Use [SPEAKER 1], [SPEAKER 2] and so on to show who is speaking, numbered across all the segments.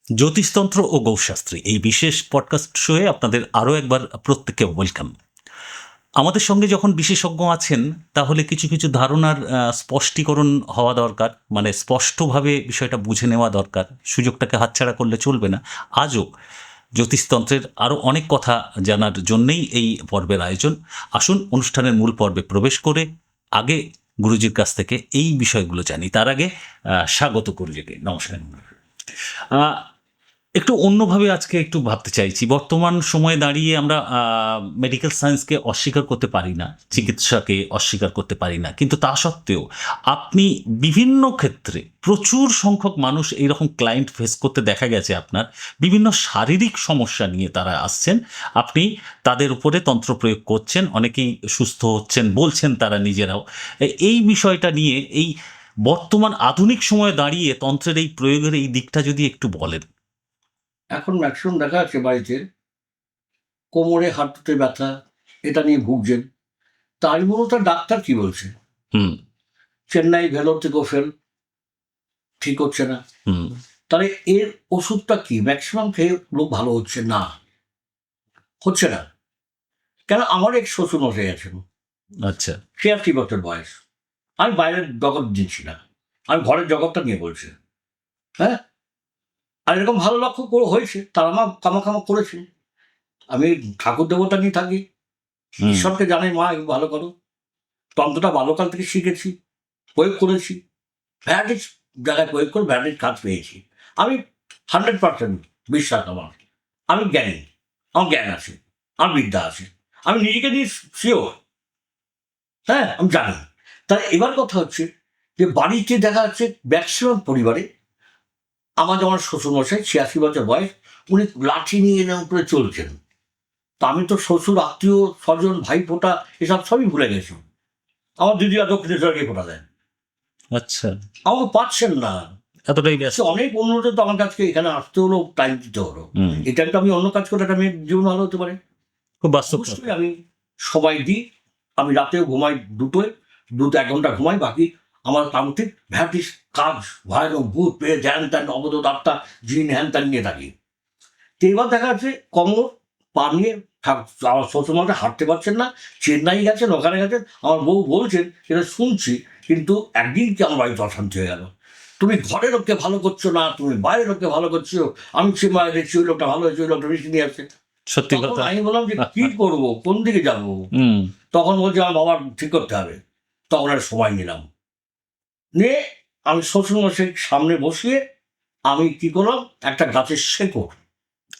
[SPEAKER 1] জ্যোতিষতন্ত্র ও গৌশাস্ত্রী এই বিশেষ পডকাস্ট শোয়ে আপনাদের আরও একবার প্রত্যেককে ওয়েলকাম। আমাদের সঙ্গে যখন বিশেষজ্ঞ আছেন তাহলে কিছু কিছু ধারণার স্পষ্টীকরণ হওয়া দরকার, মানে স্পষ্টভাবে বিষয়টা বুঝে নেওয়া দরকার। সুযোগটাকে হাতছাড়া করলে চলবে না। আজও জ্যোতিষতন্ত্রের আরও অনেক কথা জানার জন্যেই এই পর্বের আয়োজন। আসুন অনুষ্ঠানের মূল পর্বে প্রবেশ করে আগে গুরুজির কাছ থেকে এই বিষয়গুলো জানি। তার আগে স্বাগত গুরুজিকে, নমস্কার। আহ, একটু অন্যভাবে আজকে একটু ভাবতে চাইছি। বর্তমান সময়ে দাঁড়িয়ে আমরা মেডিকেল সায়েন্সকে অস্বীকার করতে পারি না, চিকিৎসাকে অস্বীকার করতে পারি না, কিন্তু তা সত্ত্বেও আপনি বিভিন্ন ক্ষেত্রে প্রচুর সংখ্যক মানুষ এইরকম ক্লায়েন্ট ফেস করতে দেখা গেছে আপনার, বিভিন্ন শারীরিক সমস্যা নিয়ে তারা আসছেন, আপনি তাদের উপরে তন্ত্র প্রয়োগ করছেন, অনেকেই সুস্থ হচ্ছেন বলছেন তারা নিজেরাও। এই বিষয়টা নিয়ে এই বর্তমান আধুনিক সময়ে দাঁড়িয়ে তন্ত্রের এই প্রয়োগের এই দিকটা যদি একটু বলেন।
[SPEAKER 2] এখন ম্যাক্সিমাম দেখা যাচ্ছে বাড়িতে কোমরে হাঁটুতে ব্যথা, এটা নিয়ে ভুগছেন। তার মূলত ডাক্তার কি বলছে,
[SPEAKER 1] হুম
[SPEAKER 2] চেন্নাই ভেলোর থেকেও ফেল, ঠিক হচ্ছে না।
[SPEAKER 1] হুম
[SPEAKER 2] তাহলে এর ওষুধটা কি? ম্যাক্সিমাম খেয়ে লোক ভালো হচ্ছে না, হচ্ছে না কেন? আমার এক শ্বশুর মশাই আছেন,
[SPEAKER 1] আচ্ছা
[SPEAKER 2] 86 বছর বয়স। আমি বাইরের জগৎ দিচ্ছি না, আমি ঘরের জগৎটা নিয়ে বলছি। হ্যাঁ, আর এরকম ভালো লক্ষ্য হয়েছে, তারা আমার কামাখামা করেছে। আমি ঠাকুর দেবতা নিয়ে থাকি,
[SPEAKER 1] হুম
[SPEAKER 2] ঈশ্বরকে জানাই, মা একটু ভালো করো। তন্ত্রটা বাল্যকাল থেকে শিখেছি, প্রয়োগ করেছি, ভ্যারাইটিস জায়গায় প্রয়োগ করে ভ্যারাইটিস কাজ পেয়েছি। আমি 100% বিশ্বাস আমার, আমি জ্ঞানী, আমার জ্ঞান আছে, আমার বিদ্যা আছে, আমি নিজেকে নিয়ে শিওর। হ্যাঁ, আমি জানি। তাই এবার কথা হচ্ছে যে বাড়িতে দেখা যাচ্ছে ম্যাক্সিমাম পরিবারে, আমার যেমন শ্বশুরমশাই 86 বছর বয়স, উনি লাঠি নিয়ে এনে উপরে চলছেন। তা আমি তো শ্বশুর, আত্মীয় স্বজন, ভাই ফোঁটা এসব সবই ভুলে গেছি। আমার দিদিরা দক্ষিণেশ্বরকে ফোঁটা দেন,
[SPEAKER 1] আচ্ছা,
[SPEAKER 2] আমাকে পাচ্ছেন না।
[SPEAKER 1] এতটাই ব্যস্ত।
[SPEAKER 2] অনেক উন্নত, তো আমার কাছকে এখানে আসতে হলো, টাইম দিতে হলো।
[SPEAKER 1] হুম
[SPEAKER 2] এটা একটা আমি অন্য কাজ করে একটা মেয়ের জীবন ভালো হতে পারে।
[SPEAKER 1] খুব বাস্তব কথা।
[SPEAKER 2] অবশ্যই আমি সময় দিই। আমি রাতেও ঘুমাই দুটোয়, 1 ঘন্টা ঘুমাই, বাকি আমার তান্ত্রিক ভ্যারাইটিস কাজ, ভয়ানক ভূত পেয়ে জ্যান ত্যান অবধ আত্মা জিন হ্যান ত্যান নিয়ে থাকি। তো এবার দেখা যাচ্ছে কোমর পা নিয়ে আমার শ্বশুরমশাই হাঁটতে পারছেন না, চেন্নাই গেছেন, ওখানে গেছেন। আমার বউ বলছেন, সেটা শুনছি, কিন্তু একদিন কি আমার বাড়িতে অশান্তি হয়ে গেল। তুমি ঘরের লোককে ভালো করছো না, তুমি বাইরের লোককে ভালো করছো। আমি সে মায়ের দেখছি ওই লোকটা ভালো হয়েছে, ওই লোকটা মিষ্টি নিয়ে আসছে।
[SPEAKER 1] সত্যি
[SPEAKER 2] তখন
[SPEAKER 1] কথা।
[SPEAKER 2] আমি বললাম যে কি করবো, কোন দিকে যাবো?
[SPEAKER 1] হুম
[SPEAKER 2] তখন বলছে আমার বাবার ঠিক করতে হবে। তখন আর সময় নিলাম, নিয়ে আমি শ্বশুরমশাই সামনে বসিয়ে আমি কি করলাম, একটা গাছের শেকড়,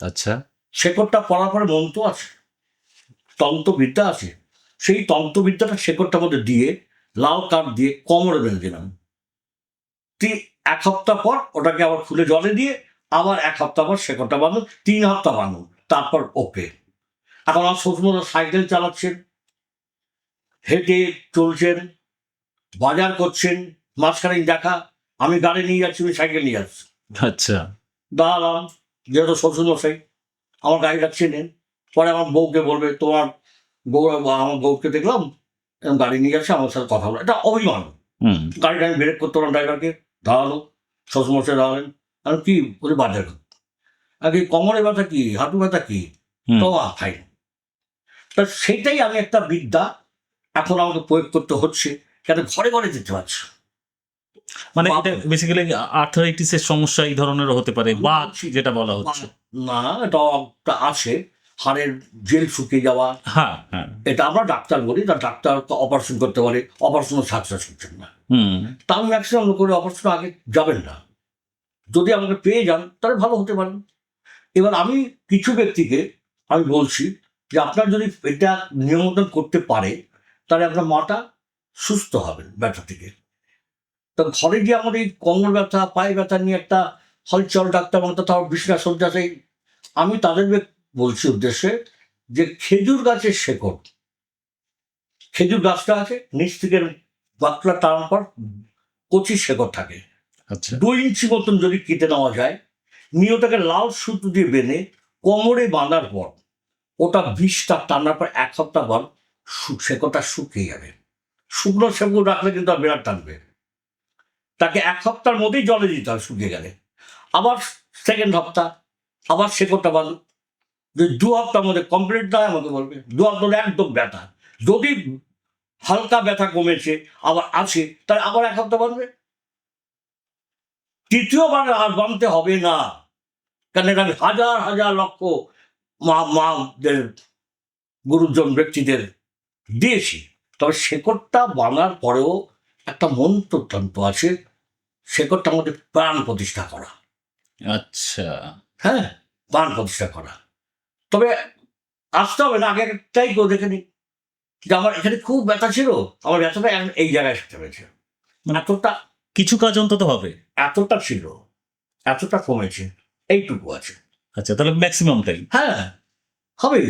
[SPEAKER 1] আচ্ছা
[SPEAKER 2] শেকড়টা পড়ার পরে মন্ত্র আছে, তন্ত্রবিদ্যা আছে, সেই তন্ত্রবিদ্যাটা শেকড়টার মধ্যে দিয়ে লাল কাঠ দিয়ে কোমরে বেঁধে দিলাম। 1 সপ্তাহ পর ওটাকে আবার খুলে জলে দিয়ে আবার 1 সপ্তাহ পর শেকড়টা বাঁধুন, 3 সপ্তাহ বাঁধুন, তারপর ওকে। এখন আমার শ্বশুর সাইকেল চালাচ্ছেন, হেঁটে চলছেন, বাজার করছেন, মাঝখানে দেখা আমি গাড়ি নিয়ে যাচ্ছি, আমি সাইকেল নিয়ে যাচ্ছি।
[SPEAKER 1] আচ্ছা
[SPEAKER 2] দাঁড়ালাম, যেহেতু শ্বশুরমশাই আমার গাড়িটা চেনেন, পরে আমার বউকে বলবে, তোমার বউ, আমার বউকে দেখলাম এরকম গাড়ি নিয়ে যাচ্ছে, আমার সাথে কথা বলো, এটা অভিমান।
[SPEAKER 1] হুম
[SPEAKER 2] গাড়িটা আমি ব্রেক করতে পারলাম, ড্রাইভারকে দাঁড়ালো, শ্বশুরমশাই দাঁড়ালেন। আমি কি বলে বাজার আর কি, কোমরে ব্যথা কি, হাঁটু ব্যথা কি,
[SPEAKER 1] হুম
[SPEAKER 2] তো খাই। তা সেইটাই আমি একটা বিদ্যা এখন আমাকে প্রয়োগ করতে হচ্ছে, কেন ঘরে ঘরে যেতে পারছি।
[SPEAKER 1] মানে এটা বেসিক্যালি আর্থারাইটিসের সমস্যা এই ধরনের হতে পারে, বা যেটা বলা হচ্ছে।
[SPEAKER 2] না, এটা একটা আছে, হাড়ের জেল শুকিয়ে যাওয়া,
[SPEAKER 1] হ্যাঁ হ্যাঁ।
[SPEAKER 2] এটা আমরা ডাক্তার বলি, তা ডাক্তার তো অপারেশন করতে পারে, অপারেশনও সাকসেস হচ্ছেন না।
[SPEAKER 1] হুম
[SPEAKER 2] তা আমি ম্যাক্সিমাম করে অপারেশন আগে যাবেন না, যদি আমাকে পেয়ে যান তাহলে ভালো হতে পারেন। এবার আমি কিছু ব্যক্তিকে আমি বলছি যে আপনার যদি এটা নিয়ন্ত্রণ করতে পারে, তাহলে আপনার মাটা সুস্থ হবেন ব্যথা থেকে। তা ঘরে গিয়ে আমার এই কোমর ব্যথা, পায়ে ব্যথা নিয়ে একটা হলচল ডাক্তার মতো, তার বিছানা শয্যা, সেই আমি তাদের বলছি উদ্দেশ্যে যে খেজুর গাছের শেকড়, খেজুর গাছটা আছে, নিচ থেকে পাতলা টানার পর কচি শেকড় থাকে,
[SPEAKER 1] আচ্ছা
[SPEAKER 2] 2 ইঞ্চি মতন যদি কেটে নেওয়া যায়, নিয়ে ওটাকে লাল সুতো দিয়ে বেঁধে কোমরে বাঁধার পর ওটা 20টা টানার পর 1 সপ্তাহ পর শেকড়টা শুকিয়ে যাবে। শুকনো শেকড় রাখলে কিন্তু আর বিরাট টানবে, তাকে 1 সপ্তাহের মধ্যেই জলে দিতে হবে শুকিয়ে গেলে। আবার সেকেন্ড সপ্তাহ আবার শেকড়টা বাঁধো, যদি 2 সপ্তাহের মধ্যে কমপ্লিট না হয় আমাকে বলবে। 2 সপ্তাহ একদম ব্যথা, যদি হালকা ব্যথা কমেছে আবার আছে, তাহলে আবার 1 সপ্তাহ বাঁধবে। তৃতীয়বার আর বাঁধতে হবে না, কারণ এটা আমি হাজার হাজার লক্ষ মাদের গুরুজন ব্যক্তিদের দিয়েছি। তবে শেকড়টা বাঁধার পরেও একটা মন্ত্রতন্ত্র আছে, শেকড়টার মধ্যে প্রাণ প্রতিষ্ঠা করা।
[SPEAKER 1] আচ্ছা,
[SPEAKER 2] হ্যাঁ, প্রাণ প্রতিষ্ঠা করা। তবে আসতে হবে না, আগে একটাই কেউ দেখে নি যে আমার এখানে খুব ব্যথা ছিল, আমার ব্যথাটা এই জায়গায় সাথে হয়েছে,
[SPEAKER 1] মানে
[SPEAKER 2] এতটা
[SPEAKER 1] কিছু কাজ অন্তত হবে।
[SPEAKER 2] এতটা ছিল, এতটা কমেছে, এইটুকু আছে।
[SPEAKER 1] আচ্ছা, তাহলে ম্যাক্সিমামটাই
[SPEAKER 2] হ্যাঁ, হবে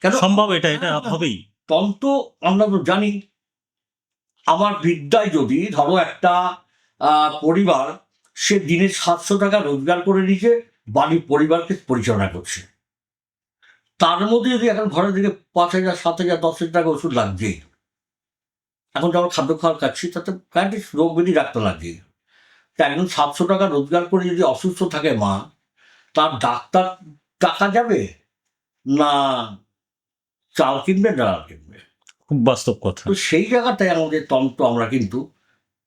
[SPEAKER 2] কেন?
[SPEAKER 1] সম্ভব, এটা হবেই।
[SPEAKER 2] তন্ত্র আমরা তো জানি। আমার বিদ্যায় যদি ধরো একটা পরিবার, সে দিনে 700 টাকা রোজগার করে নিচ্ছে, বাড়ির পরিবারকে পরিচালনা করছে, তার মধ্যে যদি এখন ঘরের দিকে 5,000, 7,000, 10,000 টাকা ওষুধ লাগছেই। এখন যখন খাদ্য খাওয়ার খাচ্ছি তাতে প্রায় রোগ ব্যাধি রাখতে লাগছে। তা একজন 700 টাকা রোজগার করে যদি অসুস্থ থাকে মা, তার ডাক্তার টাকা যাবে না চাল কিনবে, ডাল কিনবে?
[SPEAKER 1] খুব বাস্তব কথা।
[SPEAKER 2] তো সেই জায়গাটায় আমাদের তন্ত্র আমরা কিন্তু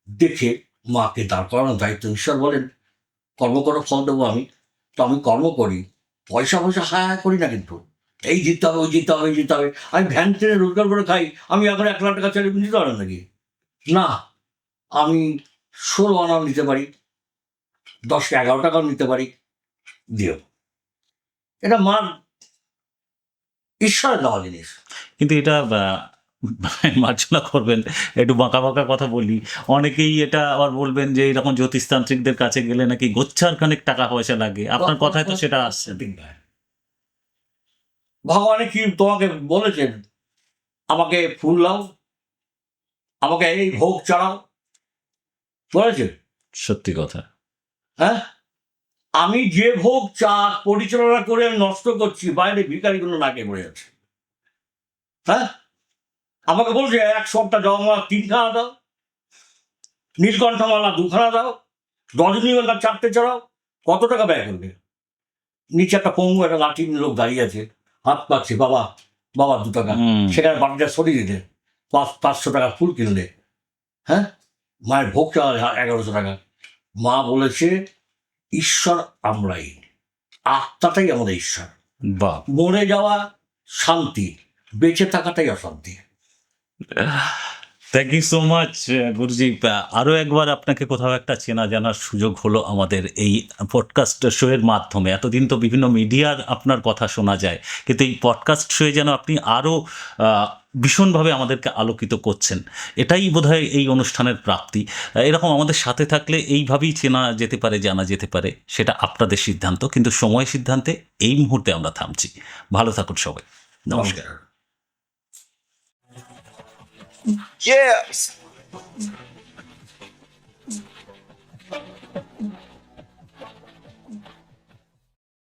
[SPEAKER 2] দেখে মাকে দাঁড় করানোর দায়িত্ব। ঈশ্বর বলেন কর্ম করো ফল দেবো আমি, তো আমি কর্ম করি, পয়সা হায় হায় করি না কিন্তু, এই জিততে হবে, ওই জিততে হবে, এই জিততে হবে। আমি ভ্যান ট্রেনে রোজগার করে খাই, আমি এখন 1 লাখ টাকা চালিয়ে দিতে পারেন নাকি? না, আমি 16 আনাও নিতে পারি, 10-11 টাকাও নিতে পারি, দিও। এটা মার ঈশ্বরের দেওয়া জিনিস।
[SPEAKER 1] কিন্তু এটা মার্জনা করবেন, একটু বাঁকা বাঁকা কথা বলি, অনেকেই এটা আবার বলবেন যে এরকম জ্যোতিষতান্ত্রিকদের কাছে গেলে নাকি গোচ্ছার খানিক টাকা পয়সা লাগে। আপনার কথায় তো সেটা আসছে।
[SPEAKER 2] ভগবানে কি তোমাকে বলেছেন আমাকে ফুল দাও, আমাকে এই ভোগ চড়াও, বলেছে?
[SPEAKER 1] সত্যি কথা।
[SPEAKER 2] হ্যাঁ, আমি যে ভোগ পরিচালনা করে আমি নষ্ট করছি, বাইরে ভিখারিগুলো নাকে পড়ে যাচ্ছে। হ্যাঁ, আমাকে বলছে 1 সপ্তাহ জবামালা 3খানা দাও, নীলকণ্ঠমালা 2খানা দাও, রজনীগন্ধা 4টে চড়াও। কত টাকা ব্যয় করবে? নিচে একটা পঙ্গু একটা লাঠি লোক দাঁড়িয়ে আছে, হাত পাচ্ছে, বাবা বাবা 2 টাকা। সেখানে বাড়িটা সরিয়ে দিতে 500 টাকা ফুল কিনলে। হ্যাঁ, মায়ের ভোগ চাওয়া 1100 টাকা। মা বলেছে ঈশ্বর আমরাই, আত্মাটাই আমাদের ঈশ্বর।
[SPEAKER 1] বাহ,
[SPEAKER 2] মরে যাওয়া শান্তি, বেঁচে থাকাটাই অশান্তি।
[SPEAKER 1] থ্যাংক ইউ সো মাচ গুরুজি। আরও একবার আপনাকে কোথাও একটা চেনা জানার সুযোগ হলো আমাদের এই পডকাস্ট শোয়ের মাধ্যমে। এতদিন তো বিভিন্ন মিডিয়ার আপনার কথা শোনা যায়, কিন্তু এই পডকাস্ট শোয়ে যেন আপনি আরও ভীষণভাবে আমাদেরকে আলোকিত করছেন। এটাই বোধহয় এই অনুষ্ঠানের প্রাপ্তি। এরকম আমাদের সাথে থাকলে এইভাবেই চেনা যেতে পারে, জানা যেতে পারে। সেটা আপনাদের সিদ্ধান্ত, কিন্তু সময় সিদ্ধান্তে এই মুহূর্তে আমরা থামছি। ভালো থাকুন সবাই, নমস্কার।
[SPEAKER 2] নমস্কার।
[SPEAKER 3] Yes.